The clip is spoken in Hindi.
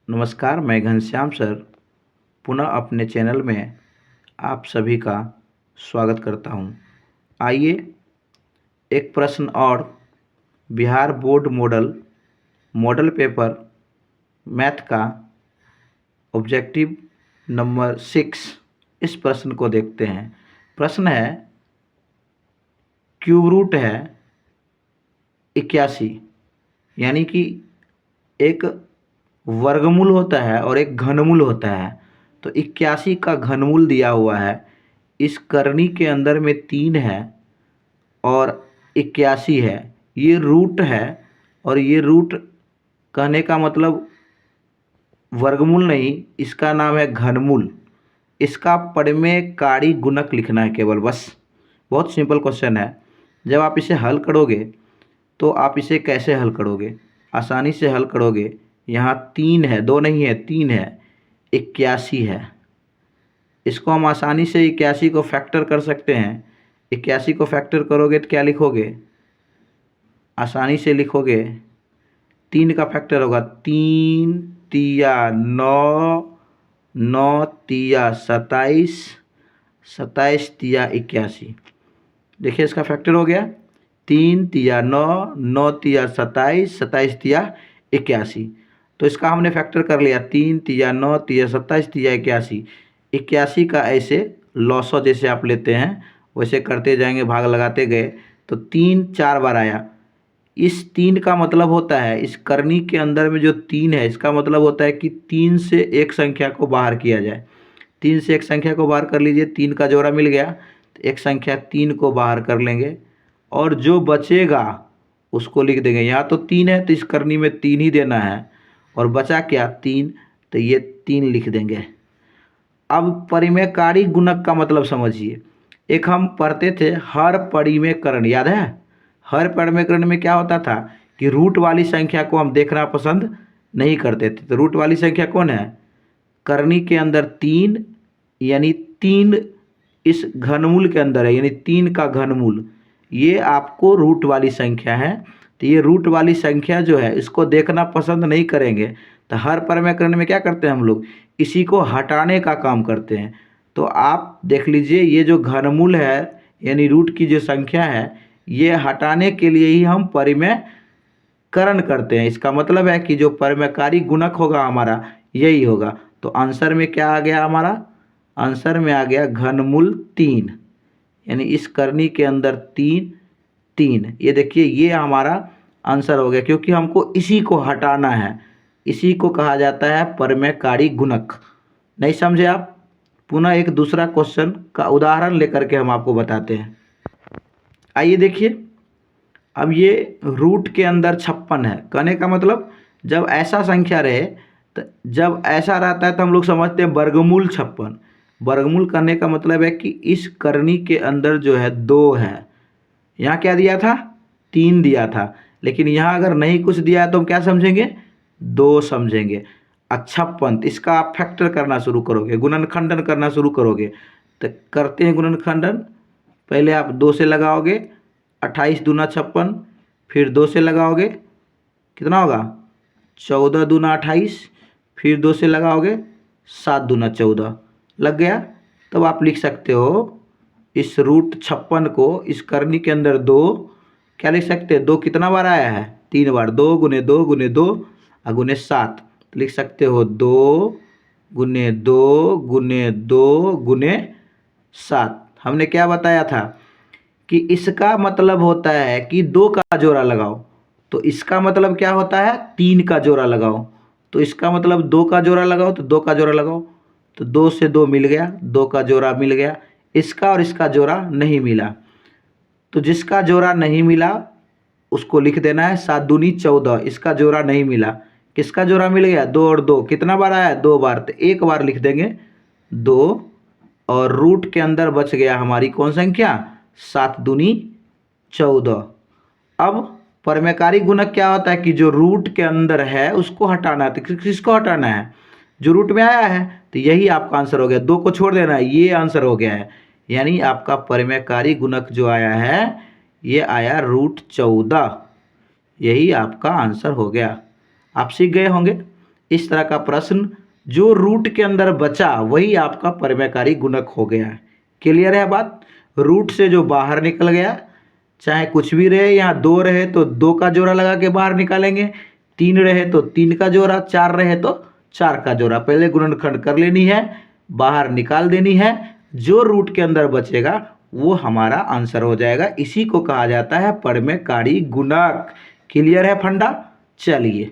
नमस्कार, मैं घनश्याम सर पुनः अपने चैनल में आप सभी का स्वागत करता हूं। आइए एक प्रश्न और Bihar board model paper math का ऑब्जेक्टिव नंबर 6 इस प्रश्न को देखते हैं। प्रश्न है, क्यूब रूट है 81, यानी कि एक वर्गमूल होता है और एक घनमूल होता है। तो 81 का घनमूल दिया हुआ है। इस करनी के अंदर में 3 है और 81 है। ये रूट है और ये रूट कहने का मतलब वर्गमूल नहीं, इसका नाम है घनमूल। इसका परिमेयकारी गुणक लिखना है केवल, बस। बहुत सिंपल क्वेश्चन है। जब आप इसे हल करोगे तो आप इसे कैसे हल करोगे? आसानी से हल करोगे। यहाँ 3 है, 2 नहीं है, 3 है, 81 है। इसको हम आसानी से 81 को फैक्टर कर सकते हैं। 81 को फैक्टर करोगे तो क्या लिखोगे? आसानी से लिखोगे, 3 का फैक्टर होगा 3 तिया 9, 9 तिया 27, 27 तिया 81। देखिए इसका फैक्टर हो गया 3 तिया 9, 9 तिया 27, 27 तिया 81। तो इसका हमने फैक्टर कर लिया 3 तिया 9 तिया 27 तिया 81। 81 का ऐसे लॉसो जैसे आप लेते हैं वैसे करते जाएंगे, भाग लगाते गए तो 3 4 बार आया। इस 3 का मतलब होता है, इस करनी के अंदर में जो 3 है इसका मतलब होता है कि 3 से एक संख्या को बाहर किया जाए। 3 से एक संख्या को बाहर कर लीजिए, 3 का जोड़ा मिल गया तो एक संख्या 3 को बाहर कर लेंगे और जो बचेगा उसको लिख देंगे। यहाँ तो 3 है तो इस करनी में 3 ही देना है और बचा क्या 3, तो ये 3 लिख देंगे। अब परिमेयकारी गुणक का मतलब समझिए। एक हम पढ़ते थे हर परिमेयकरण, याद है? हर परिमेयकरण में क्या होता था कि रूट वाली संख्या को हम देखना पसंद नहीं करते थे। तो रूट वाली संख्या कौन है? करनी के अंदर 3, यानी 3 इस घनमूल के अंदर है, यानी 3 का घनमूल, ये आपको रूट वाली संख्या है। तो ये रूट वाली संख्या जो है इसको देखना पसंद नहीं करेंगे। तो हर परिमेयकरण में क्या करते हैं हम लोग? इसी को हटाने का काम करते हैं। तो आप देख लीजिए, ये जो घनमूल है यानी रूट की जो संख्या है, ये हटाने के लिए ही हम परिमेयकरण करते हैं। इसका मतलब है कि जो परिमेयकारी गुणक होगा हमारा यही होगा। तो आंसर में क्या आ गया हमारा? आंसर में आ गया घनमूल 3, यानी इस करनी के अंदर 3 3। ये देखिए ये हमारा आंसर हो गया, क्योंकि हमको इसी को हटाना है। इसी को कहा जाता है परिमेयकारी गुणक। नहीं समझे आप? पुनः एक दूसरा क्वेश्चन का उदाहरण लेकर के हम आपको बताते हैं। आइए देखिए, अब ये रूट के अंदर 56 है। कहने का मतलब जब ऐसा संख्या रहे, तो जब ऐसा रहता है तो हम लोग समझते हैं वर्गमूल 56। वर्गमूल करने का मतलब है कि इस करनी के अंदर जो है 2 है। यहाँ क्या दिया था? 3 दिया था। लेकिन यहाँ अगर नहीं कुछ दिया है तो हम क्या समझेंगे? 2 समझेंगे। 56, इसका आप फैक्टर करना शुरू करोगे, गुणनखंडन करना शुरू करोगे। तो करते हैं गुणनखंडन। पहले आप 2 से लगाओगे, 28 दूना 56, फिर 2 से लगाओगे, कितना होगा? 14 दूना 28, फिर 2 से लगाओगे, 7 दूना 14, लग गया। तब आप लिख सकते हो इस रूट 56 को इस करनी के अंदर 2, क्या लिख सकते हैं? 2 कितना बार आया है? 3 बार। 2 गुने 2 गुने 2 और गुने 7, तो लिख सकते हो 2 गुने 2 गुने 2 गुने 7। हमने क्या बताया था कि इसका मतलब होता है कि 2 का जोड़ा लगाओ। तो इसका मतलब क्या होता है? 3 का जोड़ा लगाओ। तो इसका मतलब 2 का जोड़ा लगाओ, तो 2 का जोड़ा लगाओ। तो 2 से 2 मिल गया, 2 का जोड़ा मिल गया। इसका और इसका जोड़ा नहीं मिला, तो जिसका जोड़ा नहीं मिला उसको लिख देना है 7 दूनी 14। इसका जोड़ा नहीं मिला, किसका जोड़ा मिल गया? 2 और 2 कितना बार आया? 2 बार। तो एक बार लिख देंगे 2, और रूट के अंदर बच गया हमारी कौन संख्या? 7 दूनी 14। अब परिमेयकारी गुणक क्या होता है कि जो रूट के अंदर है उसको हटाना है। तो किसको हटाना है? जो रूट में आया है। तो यही आपका आंसर हो गया। 2 को छोड़ देना है, ये आंसर हो गया है। यानी आपका परिमेयकारी गुणक जो आया है ये आया रूट 14। यही आपका आंसर हो गया। आप सीख गए होंगे। इस तरह का प्रश्न जो रूट के अंदर बचा वही आपका परिमेयकारी गुणक हो गया है। क्लियर है बात? रूट से जो बाहर निकल गया, चाहे कुछ भी रहे, यहाँ 2 रहे तो 2 का जोड़ा लगा के बाहर निकालेंगे, 3 रहे तो 3 का जोड़ा, 4 रहे तो 4 का जोड़ा। पहले गुणनखंड कर लेनी है, बाहर निकाल देनी है, जो रूट के अंदर बचेगा वो हमारा आंसर हो जाएगा। इसी को कहा जाता है परिमेयकारी गुणक। क्लियर है फंडा? चलिए